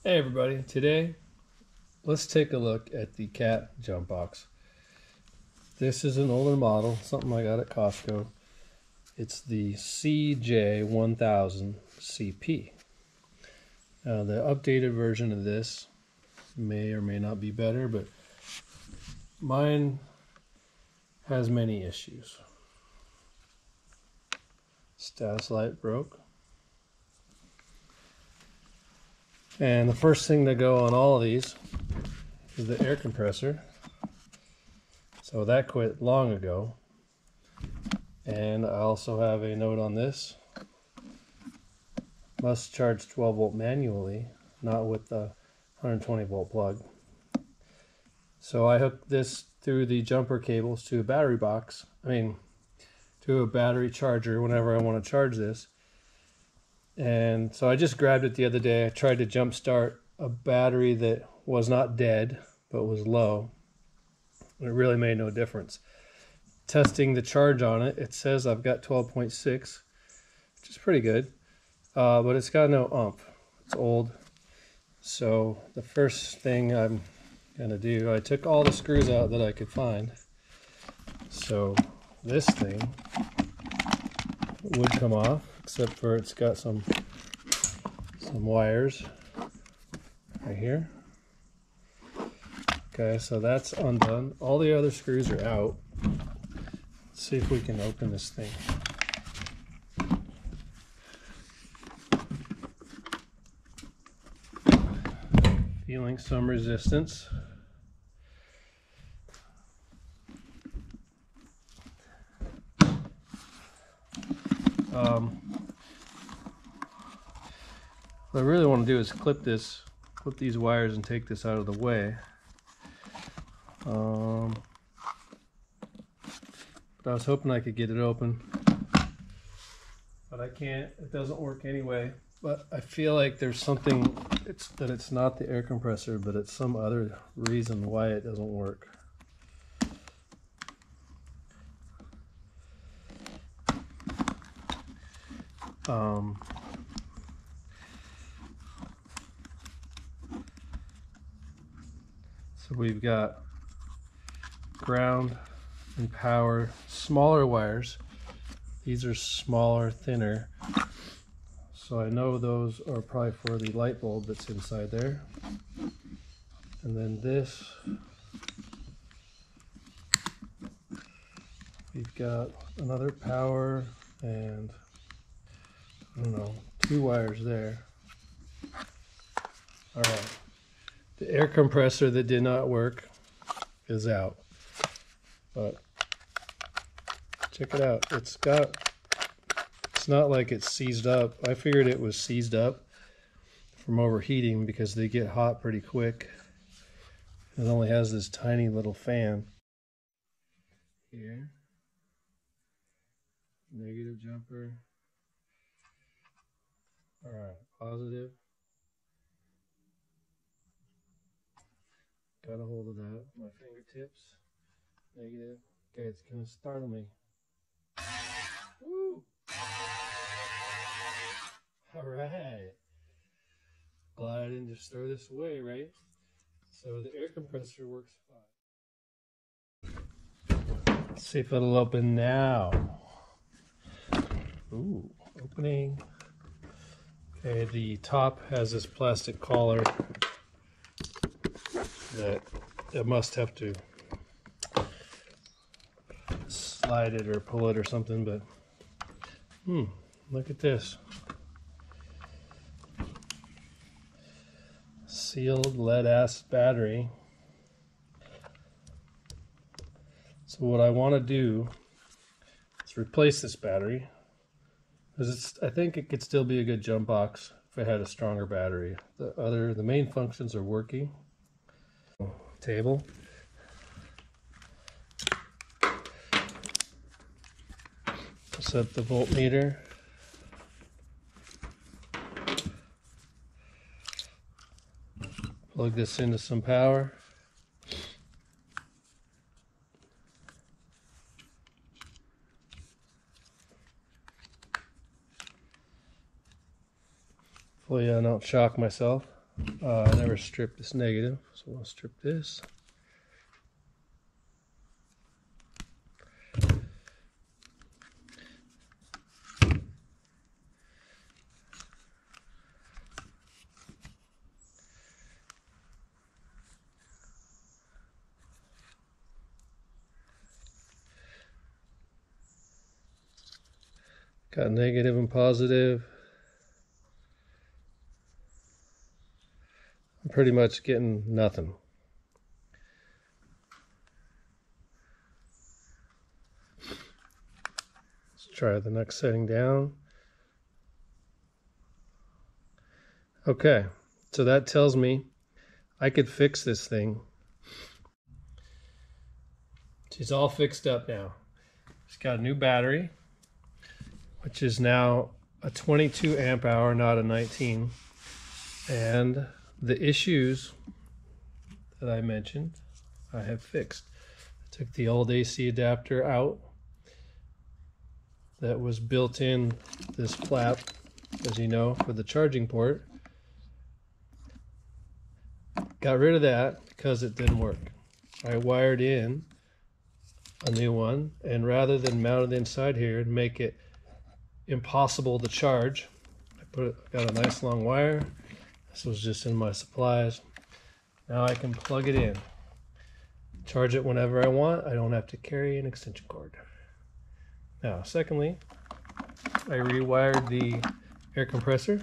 Hey everybody, today let's take a look at the cat jump box. This is an older model, something I got at Costco. It's the CJ1000 CP. Now the updated version of this may or may not be better, but mine has many issues. Status light broke. And the first thing to go on all of these is the air compressor. So that quit long ago. And I also have a note on this. Must charge 12 volt manually, not with the 120 volt plug. So I hooked this through the jumper cables to a battery box. To a battery charger whenever I want to charge this. And so I just grabbed it the other day. I tried to jump start a battery that was not dead, but was low. It really made no difference. Testing the charge on it, it says I've got 12.6, which is pretty good, but it's got no ump. It's old. So the first thing I'm gonna do, I took all the screws out that I could find. So this thing would come off, except for it's got some wires right here. Okay, so that's undone. All the other screws are out. Let's see if we can open this thing. Feeling some resistance. What I really want to do is clip these wires and take this out of the way. But I was hoping I could get it open, but I can't. It doesn't work anyway. But I feel like there's something, that it's not the air compressor, but it's some other reason why it doesn't work. So we've got ground and power, smaller wires. These are smaller, thinner. So I know those are probably for the light bulb that's inside there. And then this, we've got another power and I don't know, 2 wires there. All right. The air compressor that did not work is out, but check it out. It's not like it's seized up. I figured it was seized up from overheating because they get hot pretty quick. It only has this tiny little fan here. Negative jumper. All right, positive. Got a hold of that with my fingertips. Negative. Okay, it's gonna startle me. Woo! All right. Glad I didn't just throw this away, right? So the air compressor works fine. Let's see if it'll open now. Ooh, opening. Okay, the top has this plastic collar that it must have to slide it or pull it or something, but look at this. Sealed lead acid battery. So what I want to do is replace this battery, because I think it could still be a good jump box if it had a stronger battery. The main functions are working. Table. Set the voltmeter. Plug this into some power. Hopefully I don't shock myself. I never stripped this negative, so we'll strip this. Got negative and positive. I'm pretty much getting nothing. Let's try the next setting down. Okay, so that tells me I could fix this thing. She's all fixed up now. She's got a new battery, which is now a 22 amp hour, not a 19. And the issues that I mentioned, I have fixed. I took the old AC adapter out that was built in this flap, as you know, for the charging port. Got rid of that because it didn't work. I wired in a new one, and rather than mount it inside here and make it impossible to charge, got a nice long wire. This was just in my supplies. Now I can plug it in, charge it whenever I want. I don't have to carry an extension cord. Now, secondly, I rewired the air compressor,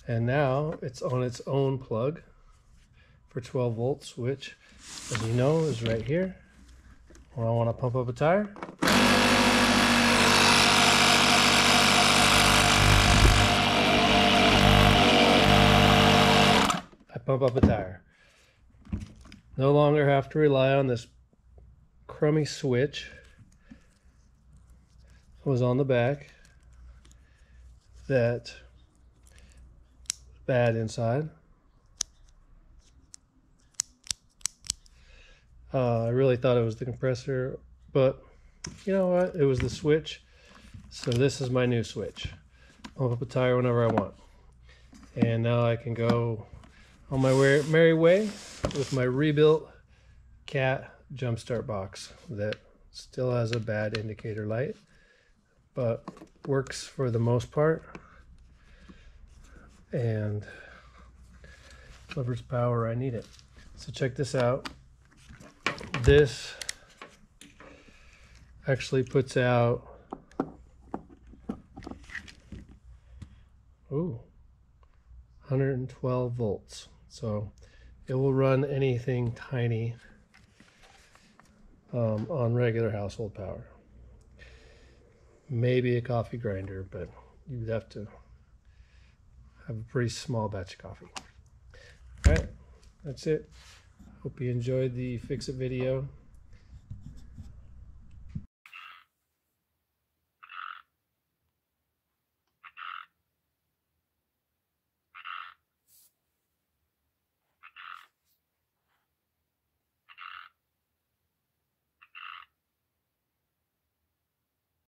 and now it's on its own plug for 12 volts, which, as you know, is right here. When I want to pump up a tire, I pump up a tire. No longer have to rely on this crummy switch that was on the back that was bad inside. I really thought it was the compressor, but you know what? It was the switch. So this is my new switch. Pump up a tire whenever I want. And now I can go on my merry way with my rebuilt Cat jump start box that still has a bad indicator light, but works for the most part and delivers power I need it. So check this out. This actually puts out 112 volts. So it will run anything tiny on regular household power. Maybe a coffee grinder, but you'd have to have a pretty small batch of coffee. All right, that's it. Hope you enjoyed the fix-it video.